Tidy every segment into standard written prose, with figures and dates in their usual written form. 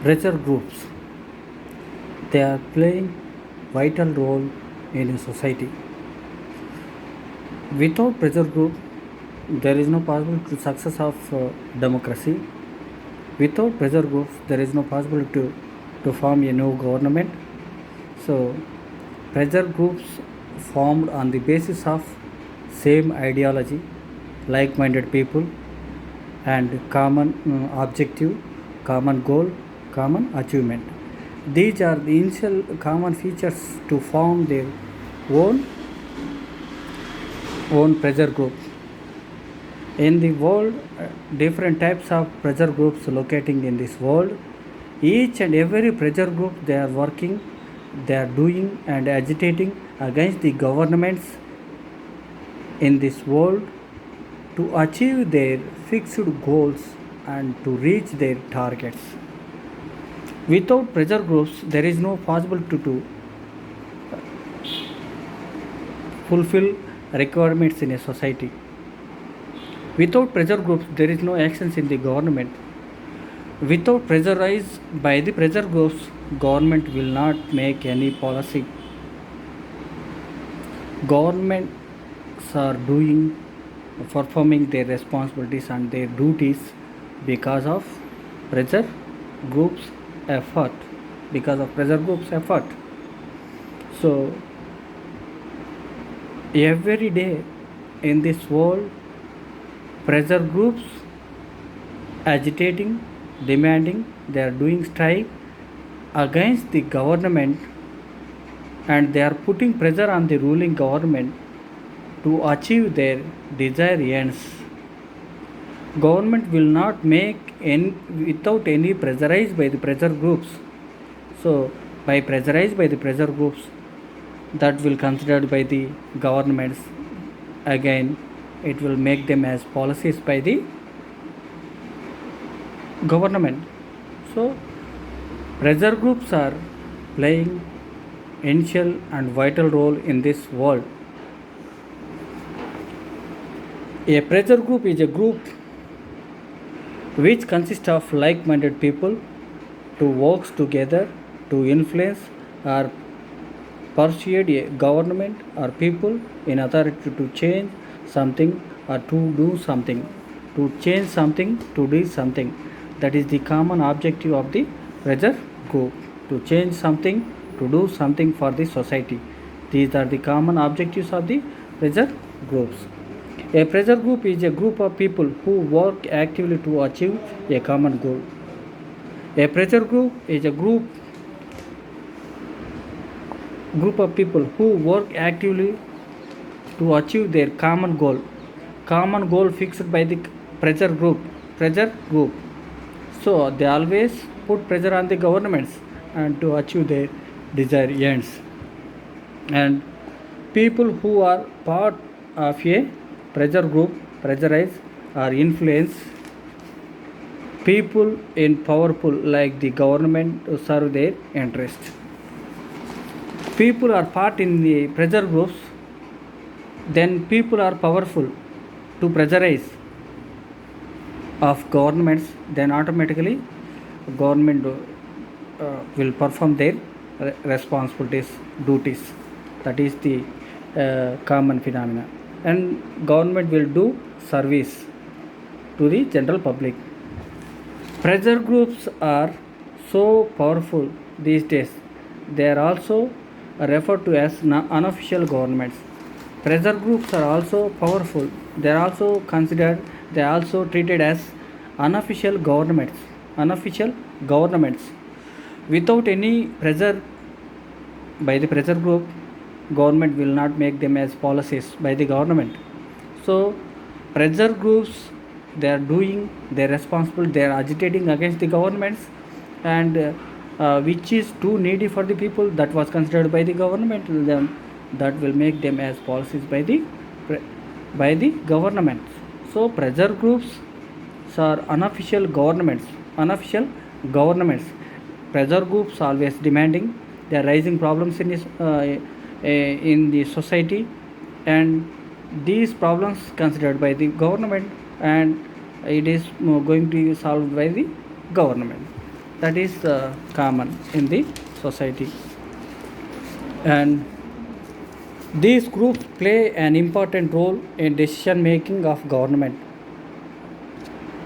Pressure groups, they are playing vital role in a society. Without pressure group, there is no possibility to success of democracy. Without pressure groups, there is no possibility to form a new government. So, pressure groups formed on the basis of same ideology, like-minded people, and common objective, common goal, common achievement. These are the initial common features to form their own pressure group. In the world, different types of pressure groups locating in this world. Each and every pressure group, they are working, they are doing and agitating against the governments in this world to achieve their fixed goals and to reach their targets. Without pressure groups, there is no possibility to fulfill requirements in a society. Without pressure groups, there is no actions in the government. Without pressurized by the pressure groups, government will not make any policy. Governments are performing their responsibilities and their duties because of pressure groups effort, because of pressure groups effort. So every day in this world, pressure groups agitating, demanding, they are doing strike against the government, and they are putting pressure on the ruling government to achieve their desired ends. Government will not make any without any pressurized by the pressure groups. So by pressurized by the pressure groups, that will considered by the governments, again it will make them as policies by the government. So pressure groups are playing initial and vital role in this world. A pressure group is a group which consists of like-minded people to work together to influence or persuade a government or people in authority to change something or to do something, to change something, to do something. That is the common objective of the pressure group, to change something, to do something for the society. These are the common objectives of the pressure groups. A pressure group is a group of people who work actively to achieve a common goal. A pressure group is a group of people who work actively to achieve their common goal fixed by the pressure group. So they always put pressure on the governments and to achieve their desired ends. And people who are part of a pressure group pressurize or influence people in powerful like the government to serve their interest. People are part in the pressure groups, then people are powerful to pressurize of governments, then automatically government will perform their responsibilities, duties. That is the common phenomena. And government will do service to the general public. Pressure groups are so powerful these days. They are also referred to as unofficial governments. Pressure groups are also powerful. They are also considered, they are also treated as unofficial governments. Without any pressure by the pressure group, government will not make them as policies by the government. So pressure groups, they are doing their responsible, they are agitating against the governments, and which is too needy for the people, that was considered by the government, that will make them as policies by the government. So pressure groups are unofficial governments. Pressure groups always demanding, they are raising problems in the society, and these problems considered by the government, and it is going to be solved by the government. that is common in the society. And these groups play an important role in decision making of government.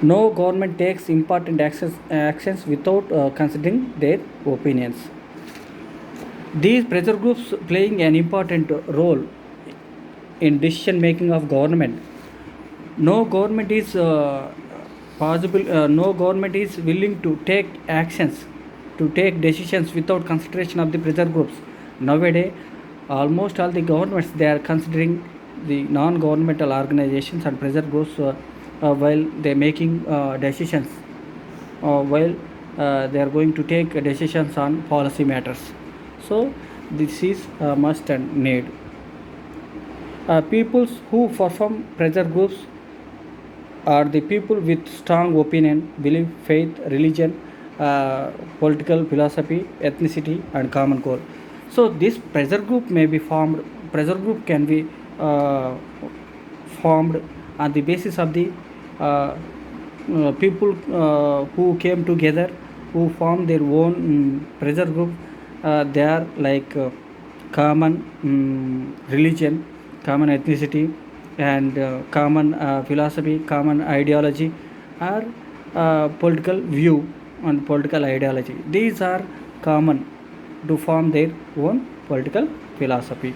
No government takes important actions without considering their opinions. These pressure groups playing an important role in decision making of government. No government is no government is willing to take actions, to take decisions without consideration of the pressure groups. Nowadays, almost all the governments, they are considering the non-governmental organizations and pressure groups while they are making decisions, while they are going to take decisions on policy matters. So this is a must and need. Peoples who perform pressure groups are the people with strong opinion, belief, faith, religion, political philosophy, ethnicity, and common goal. So this pressure group may be formed. Pressure group can be formed on the basis of the people who came together, who formed their own pressure group. They are like common religion, common ethnicity, and common philosophy, common ideology, or political view and political ideology. These are common to form their own political philosophy.